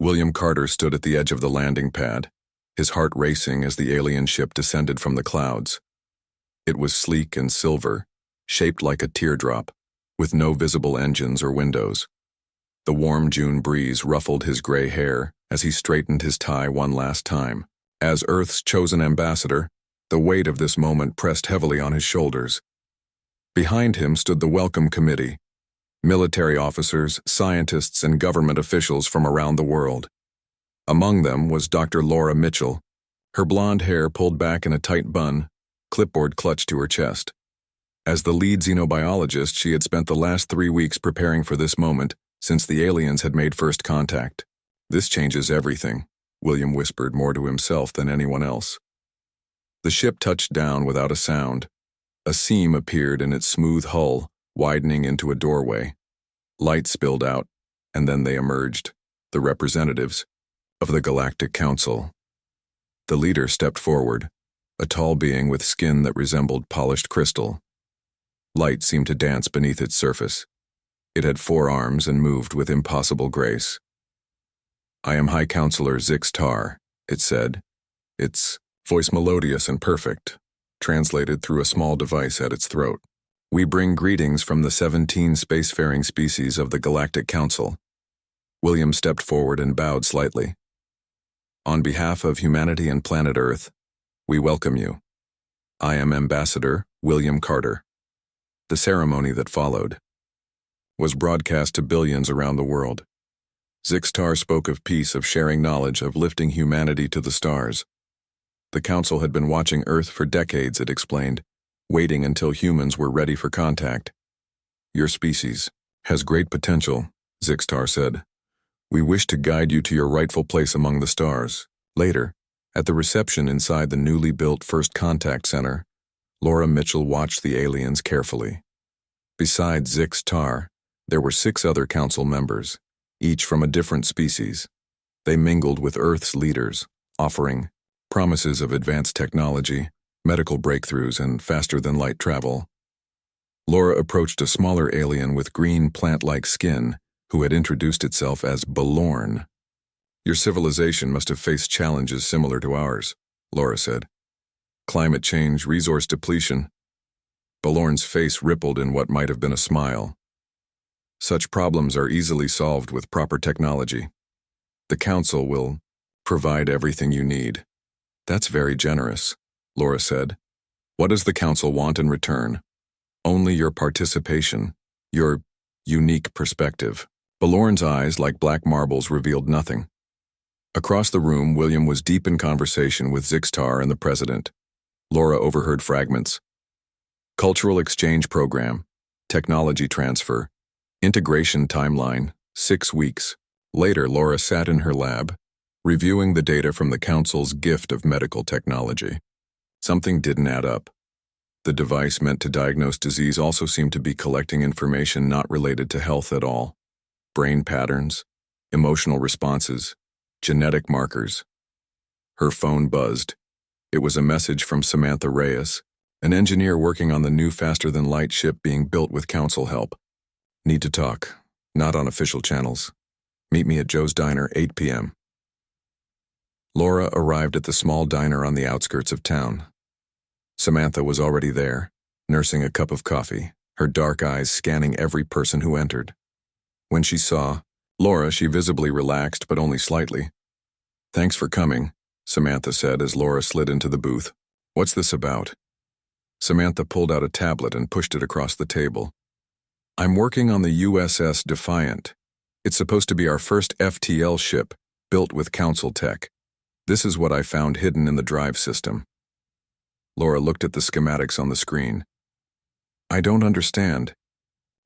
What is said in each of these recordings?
William Carter stood at the edge of the landing pad, his heart racing as the alien ship descended from the clouds. It was sleek and silver, shaped like a teardrop, with no visible engines or windows. The warm June breeze ruffled his gray hair as he straightened his tie one last time. As Earth's chosen ambassador, the weight of this moment pressed heavily on his shoulders. Behind him stood the welcome committee, military officers, scientists, and government officials from around the world. Among them was Dr. Laura Mitchell, her blonde hair pulled back in a tight bun, clipboard clutched to her chest. As the lead xenobiologist, she had spent the last 3 weeks preparing for this moment since the aliens had made first contact. "This changes everything," William whispered more to himself than anyone else. The ship touched down without a sound. A seam appeared in its smooth hull, widening into a doorway. Light spilled out, and then they emerged, the representatives of the Galactic Council. The leader stepped forward, a tall being with skin that resembled polished crystal. Light seemed to dance beneath its surface. It had 4 arms and moved with impossible grace. "I am High Counselor Zix Tar," it said, its voice melodious and perfect, translated through a small device at its throat. "We bring greetings from the 17 spacefaring species of the Galactic Council." William stepped forward and bowed slightly. "On behalf of humanity and planet Earth, we welcome you. I am Ambassador William Carter." The ceremony that followed was broadcast to billions around the world. Zixtar spoke of peace, of sharing knowledge, of lifting humanity to the stars. The Council had been watching Earth for decades, it explained, waiting until humans were ready for contact. "Your species has great potential," Zixtar said. "We wish to guide you to your rightful place among the stars." Later, at the reception inside the newly built First Contact Center, Laura Mitchell watched the aliens carefully. Besides Zixtar, there were 6 other Council members, each from a different species. They mingled with Earth's leaders, offering promises of advanced technology, medical breakthroughs, and faster-than-light travel. Laura approached a smaller alien with green plant-like skin who had introduced itself as Balorn. "Your civilization must have faced challenges similar to ours," Laura said. "Climate change, resource depletion." Balorn's face rippled in what might have been a smile. "Such problems are easily solved with proper technology. The Council will provide everything you need." "That's very generous," Laura said. "What does the Council want in return?" "Only your participation, your unique perspective." Balorn's eyes, like black marbles, revealed nothing. Across the room, William was deep in conversation with Zixtar and the President. Laura overheard fragments. "Cultural exchange program, technology transfer, integration timeline, 6 weeks." Later, Laura sat in her lab, reviewing the data from the Council's gift of medical technology. Something didn't add up. The device meant to diagnose disease also seemed to be collecting information not related to health at all. Brain patterns, emotional responses, genetic markers. Her phone buzzed. It was a message from Samantha Reyes, an engineer working on the new faster-than-light ship being built with Council help. "Need to talk. Not on official channels. Meet me at Joe's Diner, 8 p.m. Laura arrived at the small diner on the outskirts of town. Samantha was already there, nursing a cup of coffee, her dark eyes scanning every person who entered. When she saw Laura, she visibly relaxed, but only slightly. "Thanks for coming," Samantha said as Laura slid into the booth. "What's this about?" Samantha pulled out a tablet and pushed it across the table. "I'm working on the USS Defiant. It's supposed to be our first FTL ship, built with Council tech. This is what I found hidden in the drive system." Laura looked at the schematics on the screen. "I don't understand."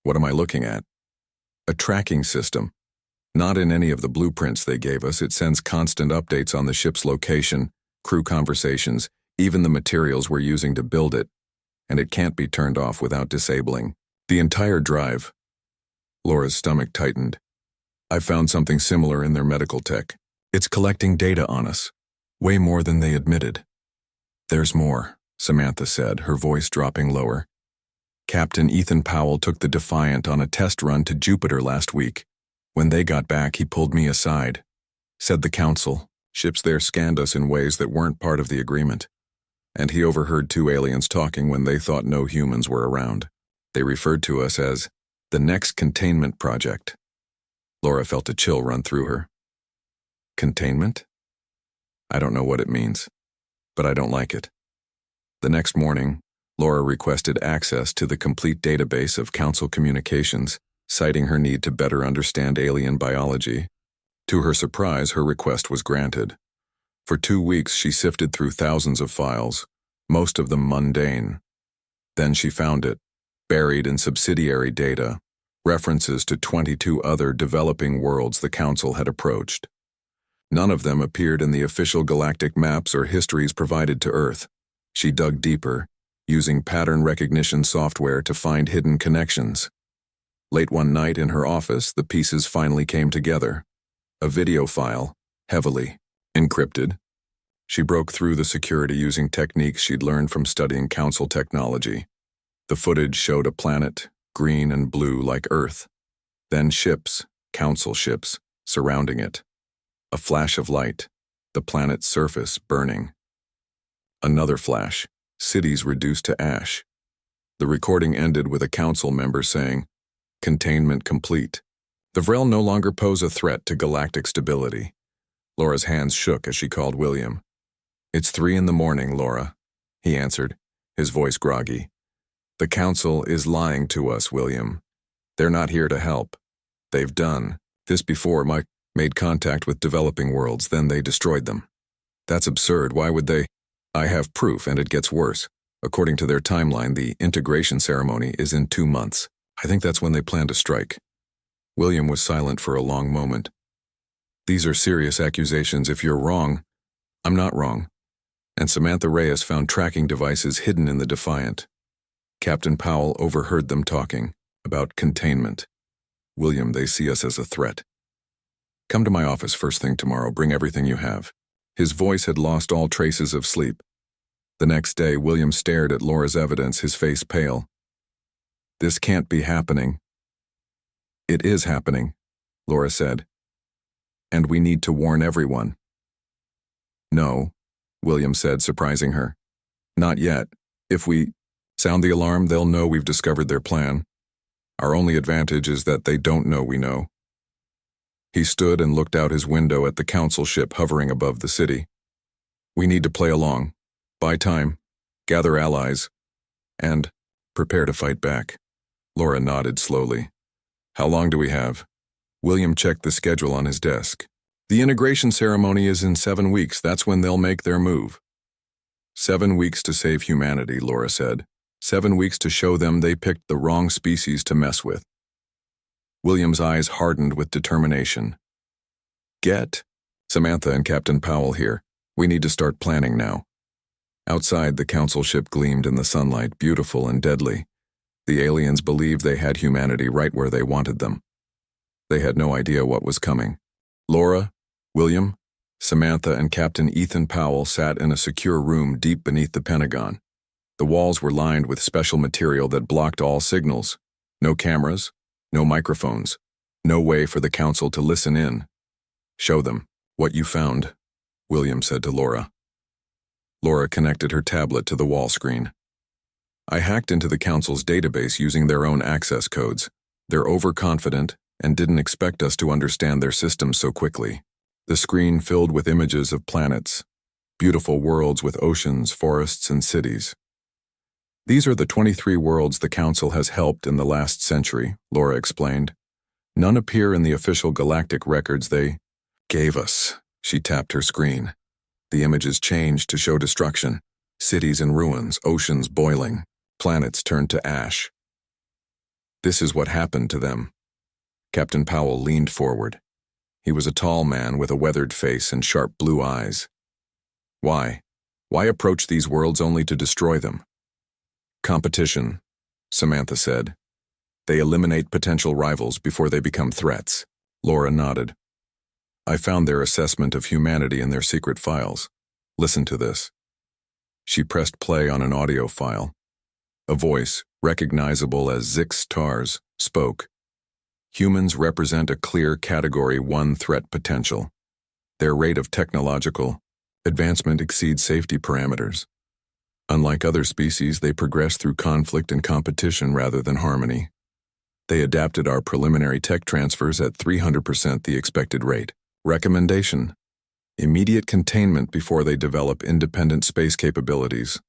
"What am I looking at?" "A tracking system. Not in any of the blueprints they gave us. It sends constant updates on the ship's location, crew conversations, even the materials we're using to build it. And it can't be turned off without disabling the entire drive." Laura's stomach tightened. "I found something similar in their medical tech. It's collecting data on us, way more than they admitted." "There's more," Samantha said, her voice dropping lower. "Captain Ethan Powell took the Defiant on a test run to Jupiter last week. When they got back, he pulled me aside. said the council. Ships there scanned us in ways that weren't part of the agreement. And he overheard two aliens talking when they thought no humans were around. They referred to us as the next containment project. Laura felt a chill run through her. Containment? I don't know what it means, but I don't like it. The next morning, Laura requested access to the complete database of council communications, citing her need to better understand alien biology. To her surprise, her request was granted. For 2 weeks, she sifted through thousands of files, most of them mundane. Then she found it, buried in subsidiary data, references to 22 other developing worlds the council had approached. None of them appeared in the official galactic maps or histories provided to Earth. She dug deeper, using pattern recognition software to find hidden connections. Late one night in her office, the pieces finally came together. A video file, heavily encrypted. She broke through the security using techniques she'd learned from studying council technology. The footage showed a planet, green and blue like Earth. Then ships, council ships, surrounding it. A flash of light, the planet's surface burning. Another flash, cities reduced to ash. The recording ended with a council member saying, "Containment complete. The Vrel no longer pose a threat to galactic stability." Laura's hands shook as she called William. "It's 3 in the morning, Laura," he answered, his voice groggy. "The council is lying to us, William. They're not here to help. They've done this before. Made contact with developing worlds, then they destroyed them. That's absurd. Why would they? I have proof, and it gets worse. According to their timeline, the integration ceremony is in 2 months. I think that's when they plan to strike." William was silent for a long moment. "These are serious accusations. If you're wrong, I'm not wrong." And Samantha Reyes found tracking devices hidden in the Defiant. Captain Powell overheard them talking about containment. "William, they see us as a threat. Come to my office first thing tomorrow. Bring everything you have." His voice had lost all traces of sleep. The next day, William stared at Laura's evidence, his face pale. "This can't be happening." "It is happening," Laura said. "And we need to warn everyone." "No," William said, surprising her. "Not yet. If we sound the alarm, they'll know we've discovered their plan. Our only advantage is that they don't know we know." He stood and looked out his window at the council ship hovering above the city. "We need to play along, buy time, gather allies, and prepare to fight back." Laura nodded slowly. "How long do we have?" William checked the schedule on his desk. "The integration ceremony is in 7 weeks. That's when they'll make their move." 7 weeks to save humanity, Laura said. 7 weeks to show them they picked the wrong species to mess with. William's eyes hardened with determination. "Get Samantha and Captain Powell here. We need to start planning now." Outside, the council ship gleamed in the sunlight, beautiful and deadly. The aliens believed they had humanity right where they wanted them. They had no idea what was coming. Laura, William, Samantha, and Captain Ethan Powell sat in a secure room deep beneath the Pentagon. The walls were lined with special material that blocked all signals. No cameras, no microphones, no way for the council to listen in. "Show them what you found," William said to Laura. Laura connected her tablet to the wall screen. "I hacked into the council's database using their own access codes. They're overconfident and didn't expect us to understand their systems so quickly." The screen filled with images of planets, beautiful worlds with oceans, forests, and cities. "These are the 23 worlds the council has helped in the last century," Laura explained. "None appear in the official galactic records they gave us." She tapped her screen. The images changed to show destruction. Cities in ruins, oceans boiling, planets turned to ash. "This is what happened to them." Captain Powell leaned forward. He was a tall man with a weathered face and sharp blue eyes. "Why? Why approach these worlds only to destroy them?" "Competition," Samantha said. "They eliminate potential rivals before they become threats." Laura nodded. "I found their assessment of humanity in their secret files. Listen to this." She pressed play on an audio file. A voice, recognizable as Zix Tars, spoke. "Humans represent a clear Category 1 threat potential. Their rate of technological advancement exceeds safety parameters. Unlike other species, they progress through conflict and competition rather than harmony. They adapted our preliminary tech transfers at 300% the expected rate. Recommendation: immediate containment before they develop independent space capabilities.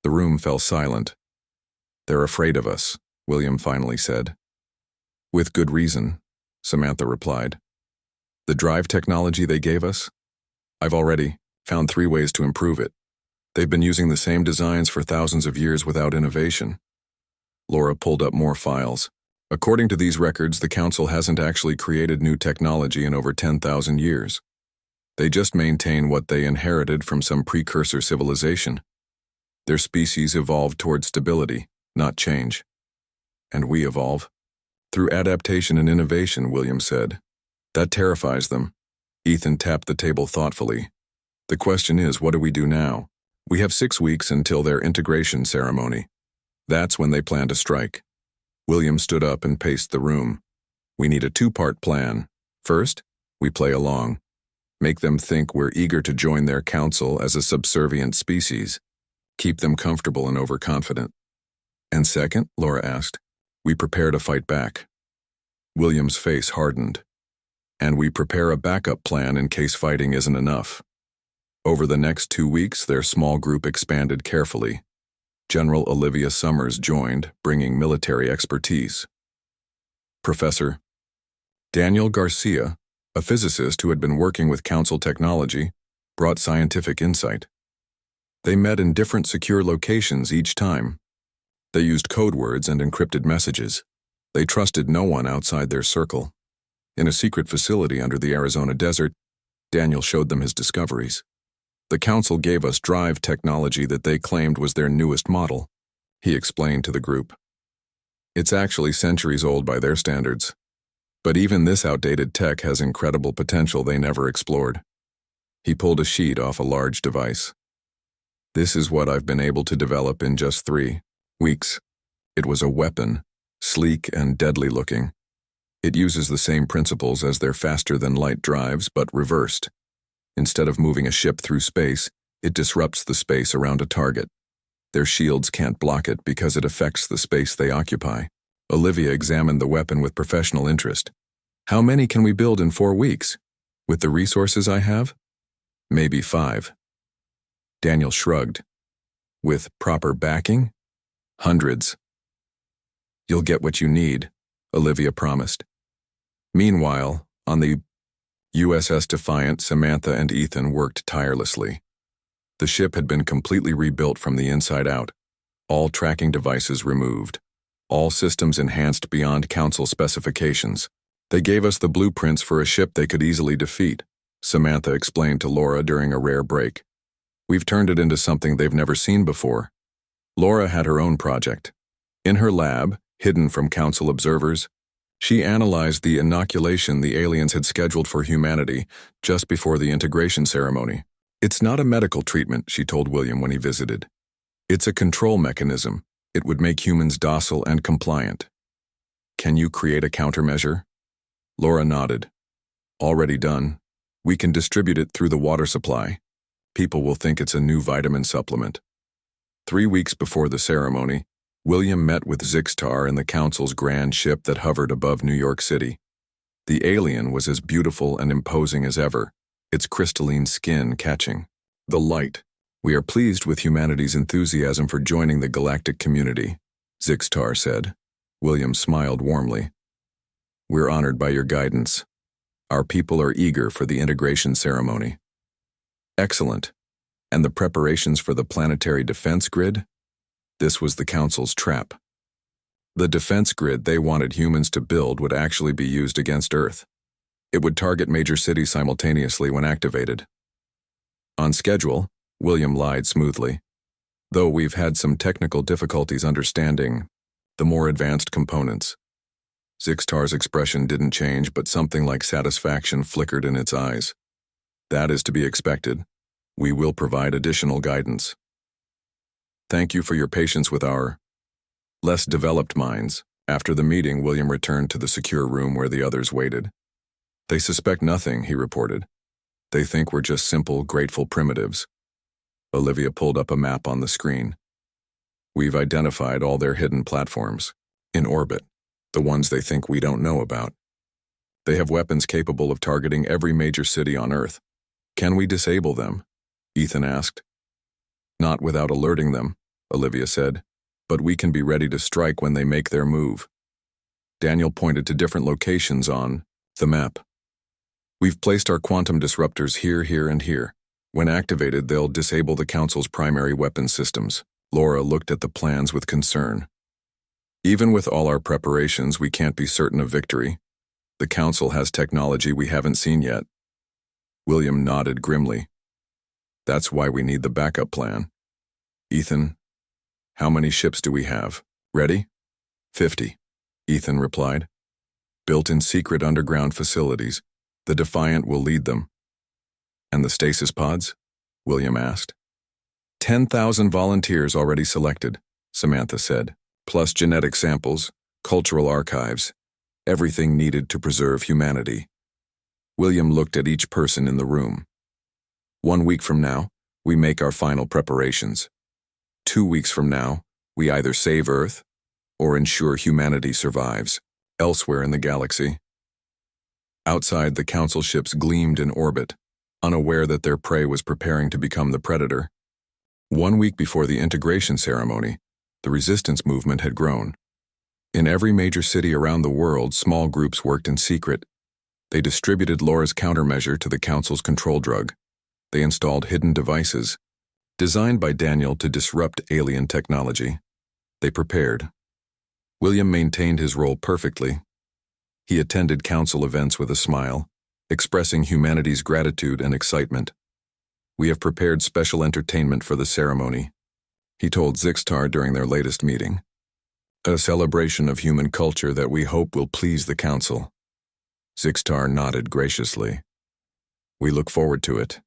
The room fell silent. "They're afraid of us," William finally said. "With good reason," Samantha replied. "The drive technology they gave us? I've already found 3 ways to improve it. They've been using the same designs for thousands of years without innovation." Laura pulled up more files. "According to these records, the Council hasn't actually created new technology in over 10,000 years. They just maintain what they inherited from some precursor civilization. Their species evolved toward stability, not change. And we evolve through adaptation and innovation," William said. "That terrifies them." Ethan tapped the table thoughtfully. "The question is, what do we do now? We have 6 weeks until their integration ceremony. That's when they plan to strike." William stood up and paced the room. "We need a 2-part plan. First, we play along. Make them think we're eager to join their council as a subservient species. Keep them comfortable and overconfident. And second," Laura asked, "we prepare to fight back." William's face hardened. "And we prepare a backup plan in case fighting isn't enough." Over the next 2 weeks, their small group expanded carefully. General Olivia Summers joined, bringing military expertise. Professor Daniel Garcia, a physicist who had been working with Council technology, brought scientific insight. They met in different secure locations each time. They used code words and encrypted messages. They trusted no one outside their circle. In a secret facility under the Arizona desert, Daniel showed them his discoveries. "The Council gave us drive technology that they claimed was their newest model," he explained to the group. "It's actually centuries old by their standards. But even this outdated tech has incredible potential they never explored." He pulled a sheet off a large device. "This is what I've been able to develop in just 3 weeks. It was a weapon, sleek and deadly looking. It uses the same principles as their faster-than-light drives, but reversed. Instead of moving a ship through space, it disrupts the space around a target. Their shields can't block it because it affects the space they occupy." Olivia examined the weapon with professional interest. "How many can we build in 4 weeks? With the resources I have? Maybe 5. Daniel shrugged. "With proper backing? Hundreds." "You'll get what you need," Olivia promised. Meanwhile, on the USS Defiant, Samantha and Ethan worked tirelessly. The ship had been completely rebuilt from the inside out, all tracking devices removed, all systems enhanced beyond Council specifications. "They gave us the blueprints for a ship they could easily defeat," Samantha explained to Laura during a rare break. "We've turned it into something they've never seen before." Laura had her own project. In her lab, hidden from Council observers, she analyzed the inoculation the aliens had scheduled for humanity just before the integration ceremony. "It's not a medical treatment," she told William when he visited. "It's a control mechanism. It would make humans docile and compliant." "Can you create a countermeasure?" Laura nodded. "Already done. We can distribute it through the water supply. People will think it's a new vitamin supplement." 3 weeks before the ceremony, William met with Zixtar in the Council's grand ship that hovered above New York City. The alien was as beautiful and imposing as ever, its crystalline skin catching the light. "We are pleased with humanity's enthusiasm for joining the galactic community," Zixtar said. William smiled warmly. "We're honored by your guidance. Our people are eager for the integration ceremony." "Excellent. And the preparations for the planetary defense grid?" This was the Council's trap. The defense grid they wanted humans to build would actually be used against Earth. It would target major cities simultaneously when activated. "On schedule," William lied smoothly. "Though we've had some technical difficulties understanding the more advanced components." Zixtar's expression didn't change, but something like satisfaction flickered in its eyes. "That is to be expected. We will provide additional guidance. Thank you for your patience with our less developed minds." After the meeting, William returned to the secure room where the others waited. "They suspect nothing," he reported. They think we're just simple, grateful primitives. Olivia pulled up a map on the screen. We've identified all their hidden platforms. In orbit. The ones they think we don't know about. They have weapons capable of targeting every major city on Earth. Can we disable them? Ethan asked. Not without alerting them, Olivia said, but we can be ready to strike when they make their move. Daniel pointed to different locations on the map. We've placed our quantum disruptors here, here, and here. When activated, they'll disable the Council's primary weapon systems. Laura looked at the plans with concern. Even with all our preparations, we can't be certain of victory. The Council has technology we haven't seen yet. William nodded grimly. That's why we need the backup plan. Ethan, how many ships do we have? Ready? 50, Ethan replied. Built in secret underground facilities. The Defiant will lead them. And the stasis pods? William asked. 10,000 volunteers already selected, Samantha said, plus genetic samples, cultural archives, everything needed to preserve humanity. William looked at each person in the room. 1 week from now, we make our final preparations. 2 weeks from now, we either save Earth or ensure humanity survives elsewhere in the galaxy. Outside, the Council ships gleamed in orbit, unaware that their prey was preparing to become the predator. 1 week before the integration ceremony, the resistance movement had grown. In every major city around the world, small groups worked in secret. They distributed Laura's countermeasure to the Council's control drug. They installed hidden devices, designed by Daniel to disrupt alien technology. They prepared. William maintained his role perfectly. He attended Council events with a smile, expressing humanity's gratitude and excitement. We have prepared special entertainment for the ceremony, he told Zixtar during their latest meeting. A celebration of human culture that we hope will please the Council. Zixtar nodded graciously. We look forward to it.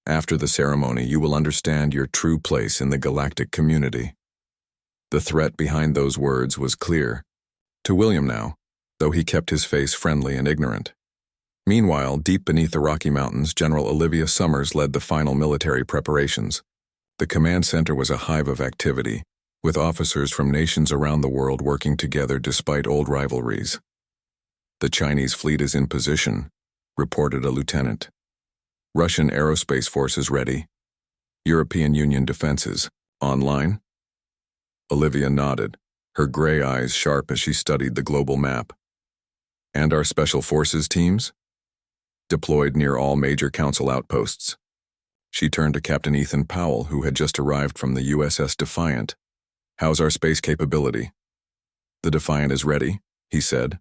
After the ceremony, you will understand your true place in the galactic community. The threat behind those words was clear. To William now, though he kept his face friendly and ignorant. Meanwhile, deep beneath the Rocky Mountains, General Olivia Summers led the final military preparations. The command center was a hive of activity, with officers from nations around the world working together despite old rivalries. The Chinese fleet is in position, reported a lieutenant. Russian aerospace forces ready. European Union defenses online? Olivia nodded, her gray eyes sharp as she studied the global map. And our special forces teams? Deployed near all major Council outposts. She turned to Captain Ethan Powell, who had just arrived from the USS Defiant. How's our space capability? The Defiant is ready, he said.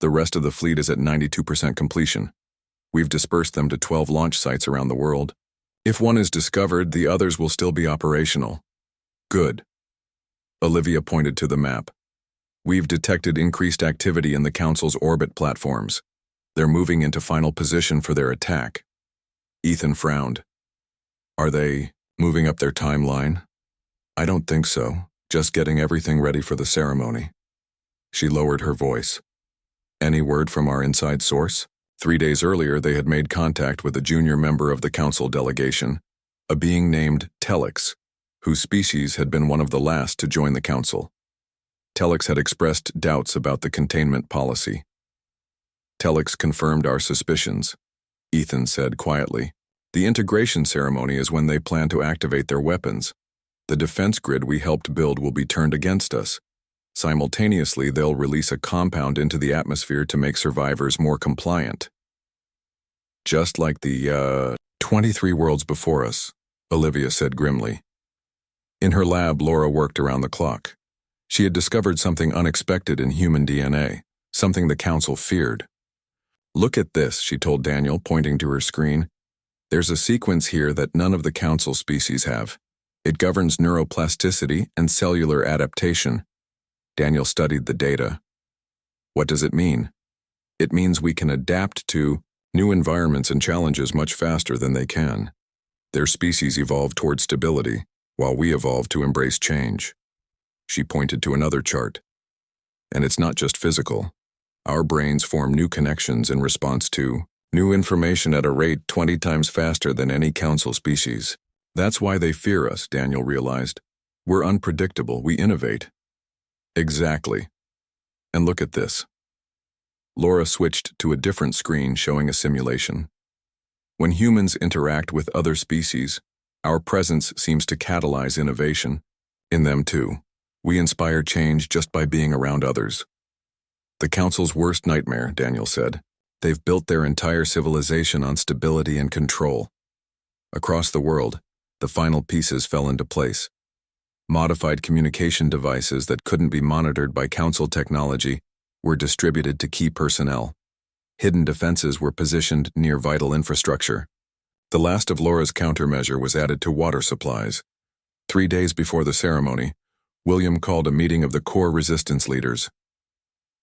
The rest of the fleet is at 92% completion. We've dispersed them to 12 launch sites around the world. If one is discovered, the others will still be operational. Good. Olivia pointed to the map. We've detected increased activity in the Council's orbit platforms. They're moving into final position for their attack. Ethan frowned. Are they moving up their timeline? I don't think so. Just getting everything ready for the ceremony. She lowered her voice. Any word from our inside source? 3 days earlier, they had made contact with a junior member of the Council delegation, a being named Telex, whose species had been one of the last to join the Council. Telex had expressed doubts about the containment policy. Telex confirmed our suspicions, Ethan said quietly. The integration ceremony is when they plan to activate their weapons. The defense grid we helped build will be turned against us. Simultaneously, they'll release a compound into the atmosphere to make survivors more compliant. Just like the 23 worlds before us, Olivia said grimly. In her lab, Laura worked around the clock. She had discovered something unexpected in human DNA, something the Council feared. Look at this, she told Daniel, pointing to her screen. There's a sequence here that none of the Council species have. It governs neuroplasticity and cellular adaptation. Daniel studied the data. What does it mean? It means we can adapt to new environments and challenges much faster than they can. Their species evolved toward stability, while we evolved to embrace change. She pointed to another chart. And it's not just physical. Our brains form new connections in response to New information at a rate 20 times faster than any council species. That's why they fear us, Daniel realized. We're unpredictable, we innovate. Exactly. And look at this. Laura switched to a different screen showing a simulation. When humans interact with other species, our presence seems to catalyze innovation. In them too, we inspire change just by being around others. The Council's worst nightmare, Daniel said. They've built their entire civilization on stability and control. Across the world, the final pieces fell into place. Modified communication devices that couldn't be monitored by Council technology were distributed to key personnel. Hidden defenses were positioned near vital infrastructure. The last of Laura's countermeasure was added to water supplies. 3 days before the ceremony, William called a meeting of the core resistance leaders.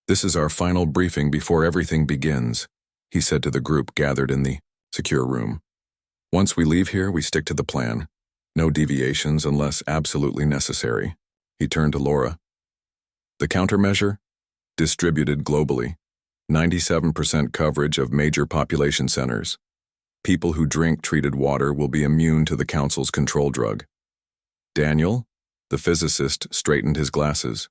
"This is our final briefing before everything begins," he said to the group gathered in the secure room. "Once we leave here, we stick to the plan. No deviations unless absolutely necessary." He turned to Laura. "The countermeasure? Distributed globally. 97% coverage of major population centers. People who drink treated water will be immune to the Council's control drug." Daniel, the physicist, straightened his glasses.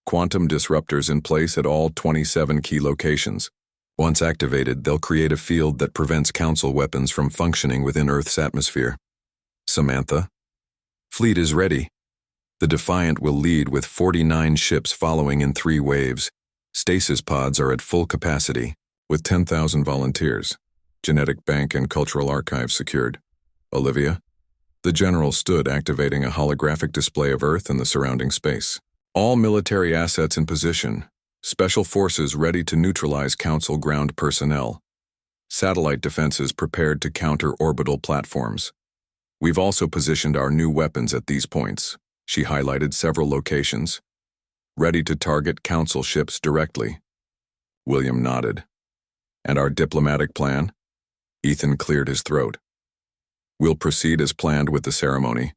"Quantum disruptors in place at all 27 key locations. Once activated, they'll create a field that prevents Council weapons from functioning within Earth's atmosphere." Samantha? "Fleet is ready. The Defiant will lead with 49 ships following in 3 waves. Stasis pods are at full capacity, with 10,000 volunteers. Genetic bank and cultural archives secured." Olivia? The general stood, activating a holographic display of Earth and the surrounding space. "All military assets in position. Special forces ready to neutralize Council ground personnel. Satellite defenses prepared to counter orbital platforms. We've also positioned our new weapons at these points." She highlighted several locations. "Ready to target Council ships directly." William nodded. "And our diplomatic plan?" Ethan cleared his throat. "We'll proceed as planned with the ceremony.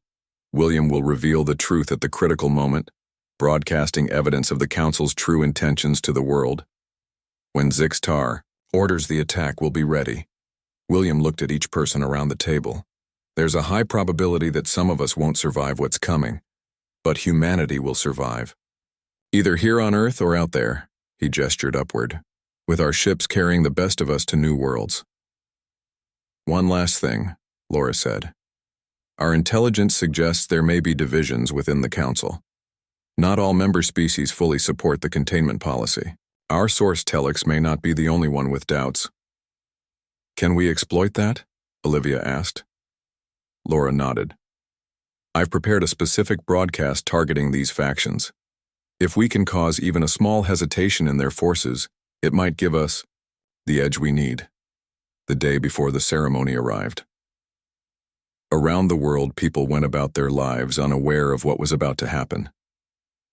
William will reveal the truth at the critical moment, broadcasting evidence of the Council's true intentions to the world. When Zixtar orders the attack, we'll be ready." William looked at each person around the table. "There's a high probability that some of us won't survive what's coming, but humanity will survive. Either here on Earth or out there," he gestured upward, "with our ships carrying the best of us to new worlds." "One last thing," Laura said. "Our intelligence suggests there may be divisions within the Council. Not all member species fully support the containment policy. Our source Telex may not be the only one with doubts." "Can we exploit that?" Olivia asked. Laura nodded. "I've prepared a specific broadcast targeting these factions. If we can cause even a small hesitation in their forces, it might give us the edge we need." The day before the ceremony arrived. Around the world, people went about their lives unaware of what was about to happen.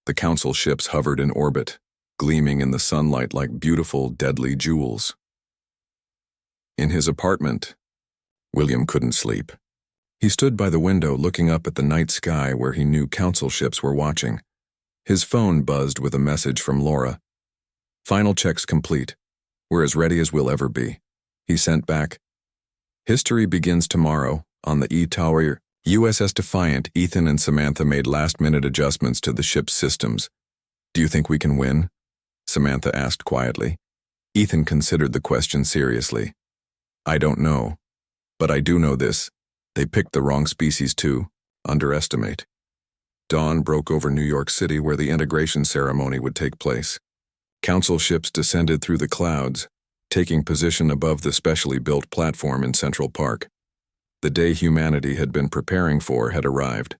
The Council ships hovered in orbit, gleaming in the sunlight like beautiful, deadly jewels. In his apartment, William couldn't sleep. He stood by the window looking up at the night sky where he knew Council ships were watching. His phone buzzed with a message from Laura. "Final checks complete. We're as ready as we'll ever be." He sent back, "History begins tomorrow on the E-Tower USS Defiant. Ethan and Samantha made last-minute adjustments to the ship's systems. Do you think we can win?" Samantha asked quietly. Ethan considered the question seriously. "I don't know. But I do know this. They picked the wrong species to underestimate." Dawn broke over New York City where the integration ceremony would take place. Council ships descended through the clouds, taking position above the specially built platform in Central Park. The day humanity had been preparing for had arrived.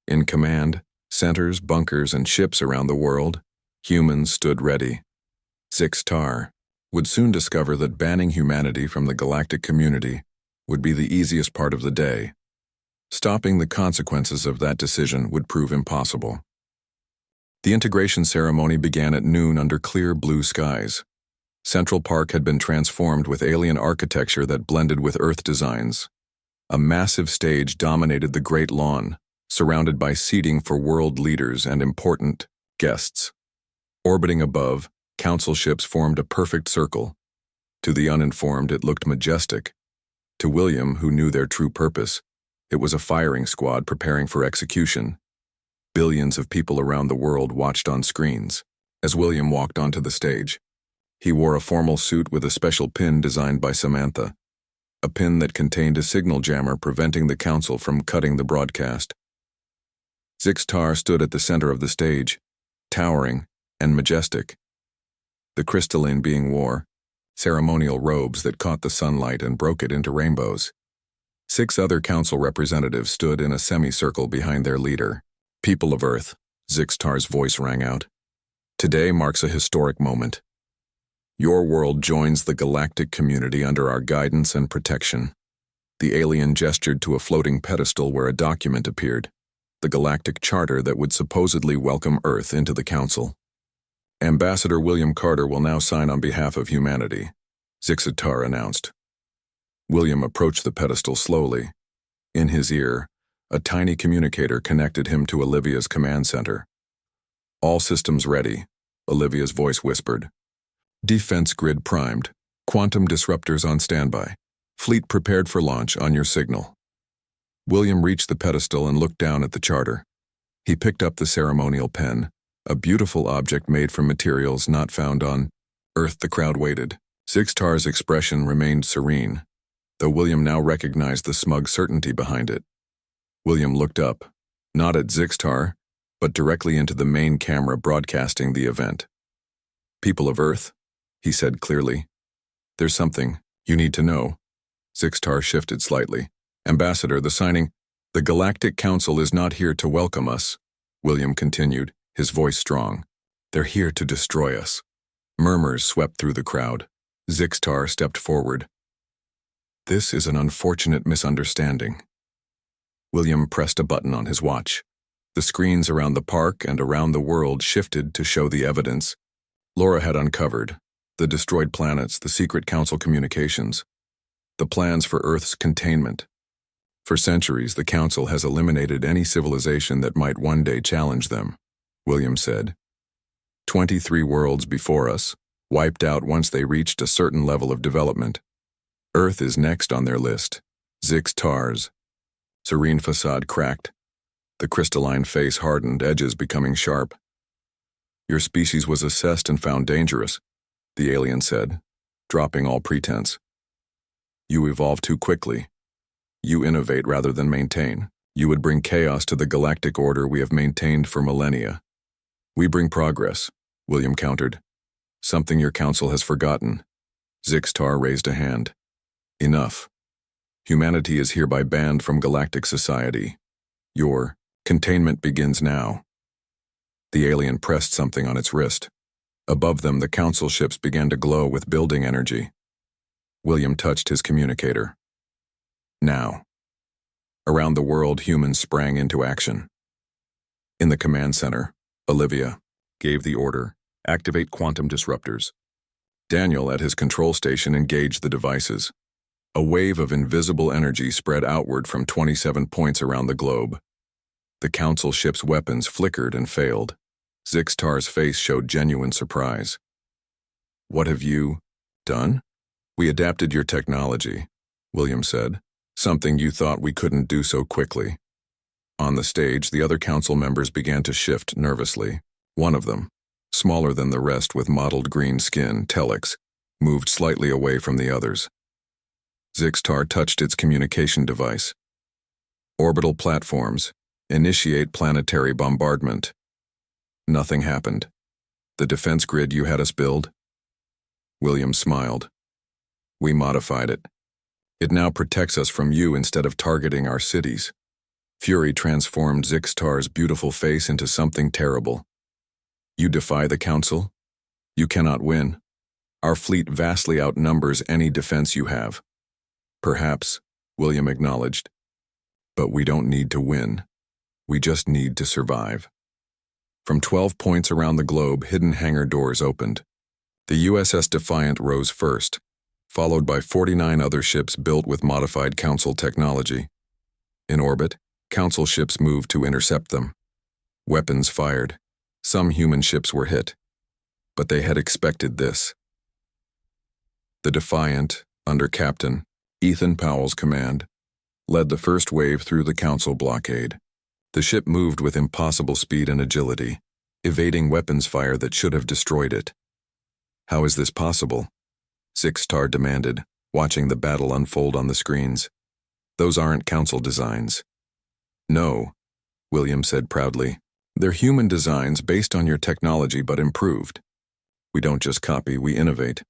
In command, centers, bunkers, and ships around the world, humans stood ready. Zixtar would soon discover that banning humanity from the galactic community would be the easiest part of the day. Stopping the consequences of that decision would prove impossible. The integration ceremony began at noon under clear blue skies. Central Park had been transformed with alien architecture that blended with Earth designs. A massive stage dominated the Great Lawn, surrounded by seating for world leaders and important guests. Orbiting above, Council ships formed a perfect circle. To the uninformed, it looked majestic. To William, who knew their true purpose, it was a firing squad preparing for execution. Billions of people around the world watched on screens. As William walked onto the stage, he wore a formal suit with a special pin designed by Samantha, a pin that contained a signal jammer preventing the council from cutting the broadcast. Zixtar stood at the center of the stage, towering and majestic. The crystalline being wore ceremonial robes that caught the sunlight and broke it into rainbows. 6 other council representatives stood in a semicircle behind their leader. People of Earth, Zixtar's voice rang out. Today marks a historic moment. Your world joins the galactic community under our guidance and protection. The alien gestured to a floating pedestal where a document appeared, the galactic charter that would supposedly welcome Earth into the council. Ambassador William Carter will now sign on behalf of humanity, Zixtar announced. William approached the pedestal slowly. In his ear, a tiny communicator connected him to Olivia's command center. All systems ready, Olivia's voice whispered. Defense grid primed, quantum disruptors on standby, fleet prepared for launch on your signal. William reached the pedestal and looked down at the charter. He picked up the ceremonial pen, a beautiful object made from materials not found on Earth. The crowd waited. Zixtar's expression remained serene, though William now recognized the smug certainty behind it. William looked up, not at Zixtar, but directly into the main camera broadcasting the event. People of Earth, he said clearly. There's something you need to know. Zixtar shifted slightly. Ambassador, the Galactic Council is not here to welcome us, William continued, his voice strong. They're here to destroy us. Murmurs swept through the crowd. Zixtar stepped forward. This is an unfortunate misunderstanding. William pressed a button on his watch. The screens around the park and around the world shifted to show the evidence Laura had uncovered, the destroyed planets, the secret council communications, the plans for Earth's containment. For centuries, the council has eliminated any civilization that might one day challenge them, William said. 23 worlds before us, wiped out once they reached a certain level of development. Earth is next on their list. Zixtar's serene facade cracked. The crystalline face hardened, edges becoming sharp. Your species was assessed and found dangerous, the alien said, dropping all pretense. You evolve too quickly. You innovate rather than maintain. You would bring chaos to the galactic order we have maintained for millennia. We bring progress, William countered. Something your council has forgotten. Zixtar raised a hand. Enough. Humanity is hereby banned from galactic society. Your containment begins now. The alien pressed something on its wrist. Above them, the council ships began to glow with building energy. William touched his communicator. Now. Around the world, humans sprang into action. In the command center, Olivia gave the order, activate quantum disruptors. Daniel, at his control station, engaged the devices. A wave of invisible energy spread outward from 27 points around the globe. The council ship's weapons flickered and failed. Zixtar's face showed genuine surprise. What have you done? We adapted your technology, William said. Something you thought we couldn't do so quickly. On the stage, the other council members began to shift nervously. One of them, smaller than the rest with mottled green skin, Telex, moved slightly away from the others. Zixtar touched its communication device. Orbital platforms. Initiate planetary bombardment. Nothing happened. The defense grid you had us build? William smiled. We modified it. It now protects us from you instead of targeting our cities. Fury transformed Zixtar's beautiful face into something terrible. You defy the council? You cannot win. Our fleet vastly outnumbers any defense you have. Perhaps, William acknowledged. But we don't need to win. We just need to survive. From 12 points around the globe, hidden hangar doors opened. The USS Defiant rose first, followed by 49 other ships built with modified council technology. In orbit, council ships moved to intercept them. Weapons fired. Some human ships were hit. But they had expected this. The Defiant, under Captain Ethan Powell's command, led the first wave through the Council blockade. The ship moved with impossible speed and agility, evading weapons fire that should have destroyed it. "How is this possible?" Zixtar demanded, watching the battle unfold on the screens. "Those aren't Council designs." "No," William said proudly. "They're human designs based on your technology but improved. We don't just copy, we innovate."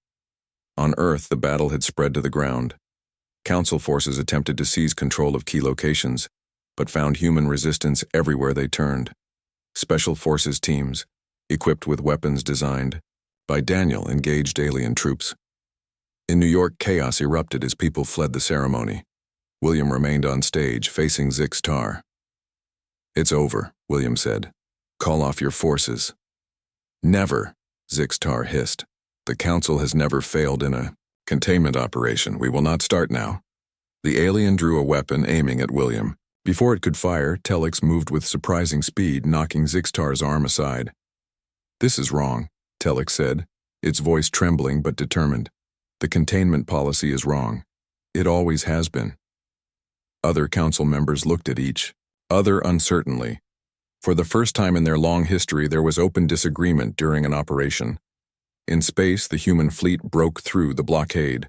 On Earth, the battle had spread to the ground. Council forces attempted to seize control of key locations, but found human resistance everywhere they turned. Special forces teams, equipped with weapons designed by Daniel, engaged alien troops. In New York, chaos erupted as people fled the ceremony. William remained on stage, facing Zixtar. "It's over," William said. "Call off your forces." "Never," Zixtar hissed. "The Council has never failed in a containment operation. We will not start now." The alien drew a weapon, aiming at William. Before it could fire, Telix moved with surprising speed, knocking Zixtar's arm aside. "This is wrong," Telix said, its voice trembling but determined. "The containment policy is wrong. It always has been." Other Council members looked at each other uncertainly. For the first time in their long history, there was open disagreement during an operation. In space, the human fleet broke through the blockade.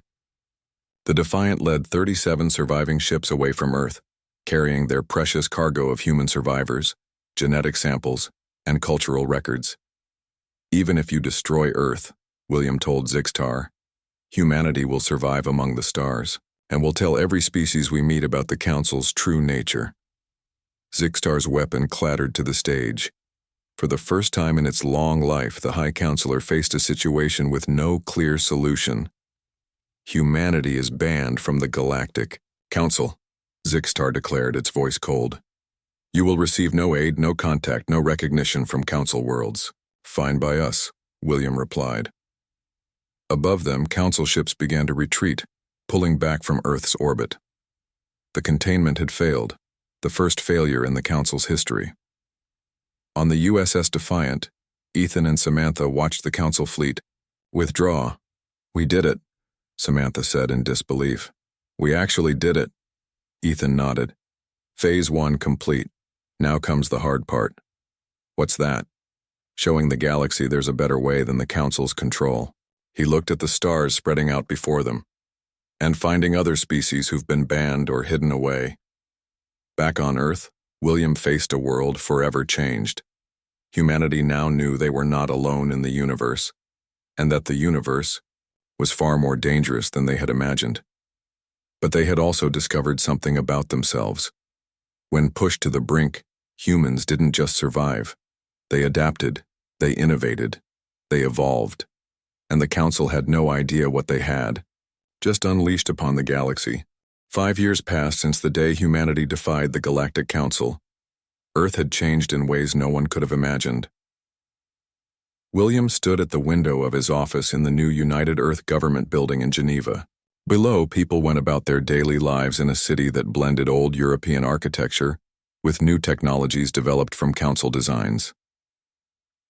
The Defiant led 37 surviving ships away from Earth, carrying their precious cargo of human survivors, genetic samples, and cultural records. "Even if you destroy Earth," William told Zixtar, "humanity will survive among the stars, and will tell every species we meet about the Council's true nature." Zixtar's weapon clattered to the stage. For the first time in its long life, the High Counselor faced a situation with no clear solution. "Humanity is banned from the Galactic Council," Zixtar declared, its voice cold. "You will receive no aid, no contact, no recognition from Council worlds." "Fine by us," William replied. Above them, Council ships began to retreat, pulling back from Earth's orbit. The containment had failed, the first failure in the Council's history. On the USS Defiant, Ethan and Samantha watched the Council fleet withdraw. "We did it," Samantha said in disbelief. "We actually did it." Ethan nodded. "Phase 1 complete. Now comes the hard part." "What's that?" "Showing the galaxy there's a better way than the Council's control." He looked at the stars spreading out before them, "and finding other species who've been banned or hidden away." Back on Earth, William faced a world forever changed. Humanity now knew they were not alone in the universe, and that the universe was far more dangerous than they had imagined. But they had also discovered something about themselves. When pushed to the brink, humans didn't just survive. They adapted, they innovated, they evolved, and the Council had no idea what they had, just unleashed upon the galaxy. 5 years passed since the day humanity defied the Galactic Council. Earth had changed in ways no one could have imagined. William stood at the window of his office in the new United Earth Government building in Geneva. Below, people went about their daily lives in a city that blended old European architecture with new technologies developed from Council designs.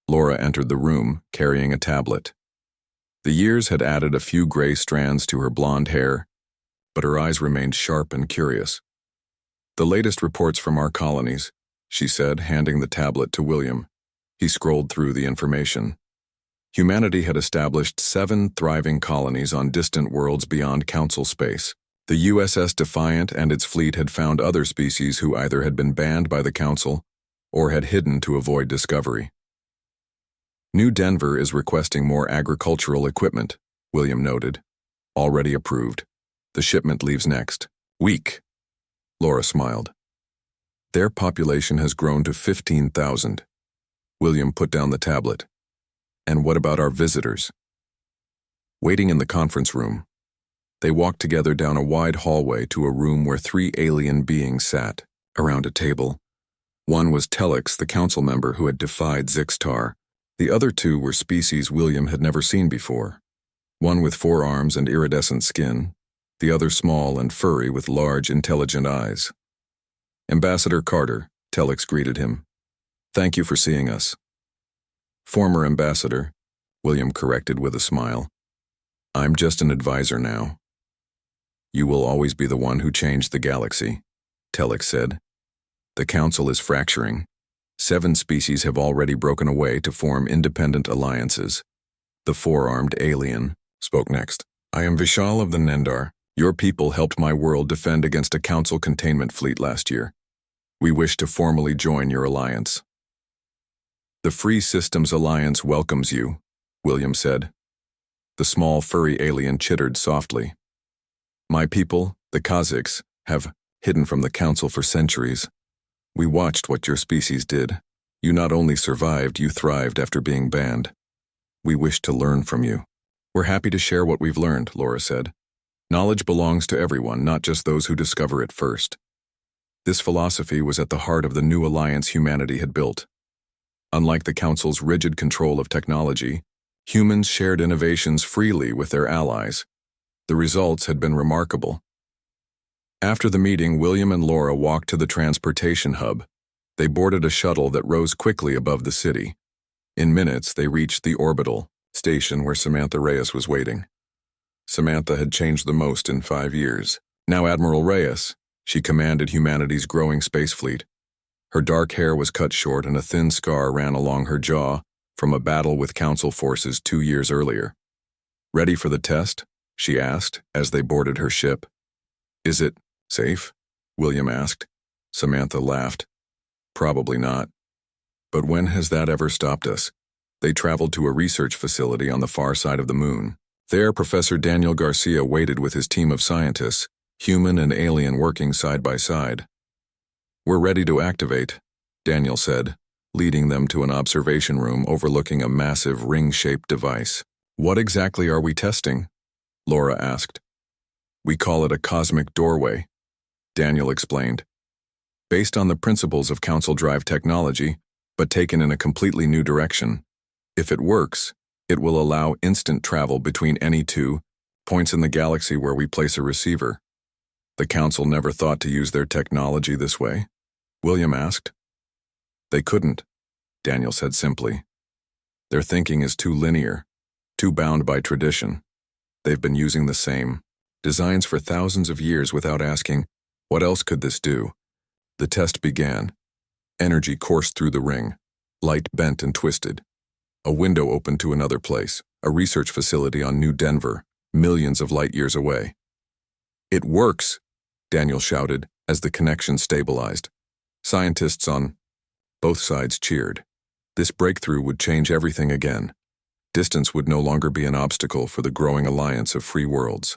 Laura entered the room, carrying a tablet. The years had added a few gray strands to her blonde hair, but her eyes remained sharp and curious. "The latest reports from our colonies," she said, handing the tablet to William. He scrolled through the information. Humanity had established 7 thriving colonies on distant worlds beyond Council space. The USS Defiant and its fleet had found other species who either had been banned by the Council or had hidden to avoid discovery. "New Denver is requesting more agricultural equipment," William noted. "Already approved. The shipment leaves next week." Laura smiled. "Their population has grown to 15,000. William put down the tablet. "And what about our visitors?" Waiting in the conference room, they walked together down a wide hallway to a room where 3 alien beings sat around a table. One was Telix, the Council member who had defied Zixtar. The other 2 were species William had never seen before. One with 4 arms and iridescent skin, the other small and furry with large, intelligent eyes. "Ambassador Carter," Telix greeted him. "Thank you for seeing us." "Former ambassador," William corrected with a smile. I'm just an advisor now. You will always be the one who changed the galaxy, Telek said. The council is fracturing. 7 species have already broken away to form independent alliances. The 4-armed alien spoke next. I am Vishal of the Nendar. Your people helped my world defend against a council containment fleet last year. We wish to formally join your alliance. The Free Systems Alliance welcomes you, William said. The small furry alien chittered softly. My people, the Kazakhs, have hidden from the council for centuries. We watched what your species did. You not only survived, you thrived after being banned. We wish to learn from you. We're happy to share what we've learned, Laura said. Knowledge belongs to everyone, not just those who discover it first. This philosophy was at the heart of the new alliance humanity had built. Unlike the Council's rigid control of technology, humans shared innovations freely with their allies. The results had been remarkable. After the meeting, William and Laura walked to the transportation hub. They boarded a shuttle that rose quickly above the city. In minutes, they reached the orbital station where Samantha Reyes was waiting. Samantha had changed the most in 5 years. Now Admiral Reyes, she commanded humanity's growing space fleet. Her dark hair was cut short and a thin scar ran along her jaw from a battle with Council forces 2 years earlier. Ready for the test? She asked as they boarded her ship. Is it safe? William asked. Samantha laughed. Probably not. But when has that ever stopped us? They traveled to a research facility on the far side of the moon. There, Professor Daniel Garcia waited with his team of scientists, human and alien working side by side. We're ready to activate, Daniel said, leading them to an observation room overlooking a massive ring-shaped device. What exactly are we testing? Laura asked. We call it a cosmic doorway, Daniel explained. Based on the principles of Council Drive technology, but taken in a completely new direction. If it works, it will allow instant travel between any 2 points in the galaxy where we place a receiver. The Council never thought to use their technology this way, William asked. They couldn't, Daniel said simply. Their thinking is too linear, too bound by tradition. They've been using the same designs for thousands of years without asking, what else could this do? The test began. Energy coursed through the ring. Light bent and twisted. A window opened to another place, a research facility on New Denver, millions of light years away. It works, Daniel shouted as the connection stabilized. Scientists on both sides cheered. This breakthrough would change everything again. Distance would no longer be an obstacle for the growing alliance of free worlds.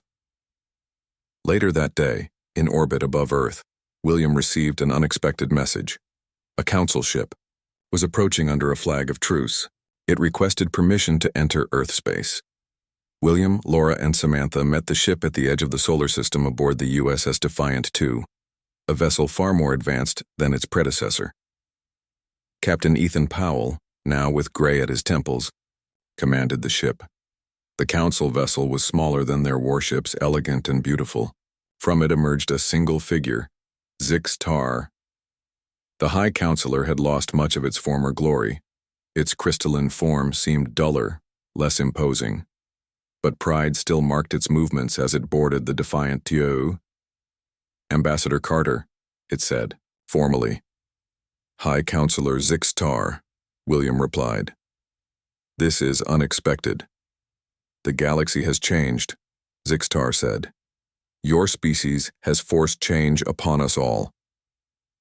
Later that day, in orbit above Earth, William received an unexpected message. A council ship was approaching under a flag of truce. It requested permission to enter Earth space. William, Laura, and Samantha met the ship at the edge of the solar system aboard the USS Defiant II, a vessel far more advanced than its predecessor. Captain Ethan Powell, now with gray at his temples, commanded the ship. The council vessel was smaller than their warships, elegant and beautiful. From it emerged a single figure, Zix Tar. The High Counselor had lost much of its former glory. Its crystalline form seemed duller, less imposing. But pride still marked its movements as it boarded the Defiant II. Ambassador Carter, it said, formally. High Counselor Zix Tar, William replied. This is unexpected. The galaxy has changed, Zix Tar said. Your species has forced change upon us all.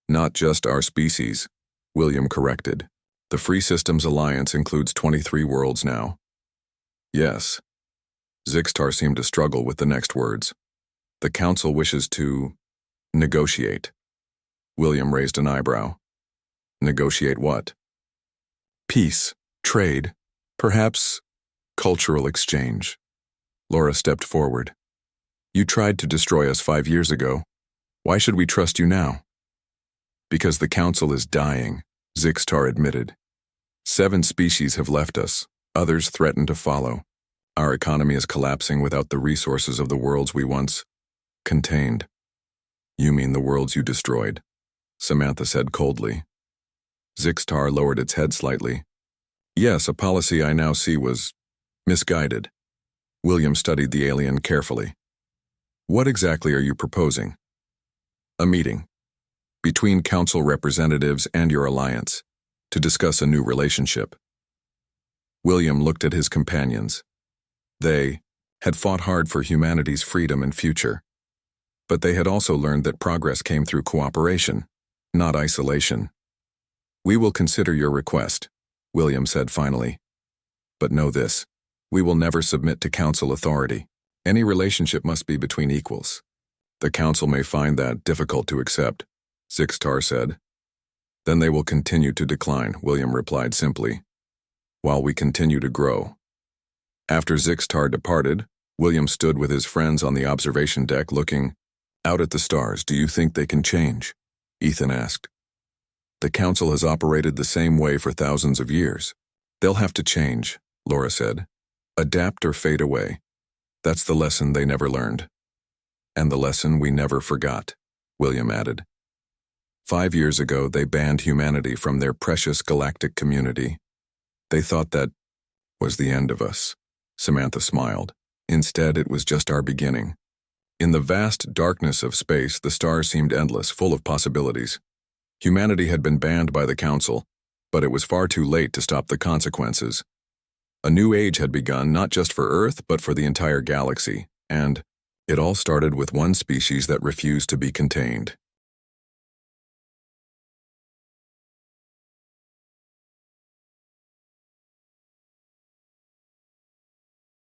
Not just our species, William corrected. The Free Systems Alliance includes 23 worlds now. Yes. Zix Tar seemed to struggle with the next words. The Council wishes to negotiate. William raised an eyebrow. Negotiate what? Peace, trade, perhaps cultural exchange. Laura stepped forward. You tried to destroy us 5 years ago. Why should we trust you now? Because the Council is dying, Zix Tar admitted. 7 species have left us. Others threaten to follow. Our economy is collapsing without the resources of the worlds we once contained. You mean the worlds you destroyed, Samantha said coldly. Zix Tar lowered its head slightly. Yes, a policy I now see was misguided. William studied the alien carefully. What exactly are you proposing? A meeting between council representatives and your alliance to discuss a new relationship. William looked at his companions. They had fought hard for humanity's freedom and future, but they had also learned that progress came through cooperation, not isolation. We will consider your request, William said finally. But know this, we will never submit to council authority. Any relationship must be between equals. The council may find that difficult to accept, Zixtar said. Then they will continue to decline, William replied simply, while we continue to grow. After Zixtar departed, William stood with his friends on the observation deck looking out at the stars. Do you think they can change? Ethan asked. The council has operated the same way for thousands of years. They'll have to change, Laura said. Adapt or fade away. That's the lesson they never learned. And the lesson we never forgot, William added. 5 years ago, they banned humanity from their precious galactic community. They thought that was the end of us. Samantha smiled. Instead, it was just our beginning. In the vast darkness of space, the stars seemed endless, full of possibilities. Humanity had been banned by the council, but it was far too late to stop the consequences. A new age had begun, not just for Earth, but for the entire galaxy, and it all started with one species that refused to be contained.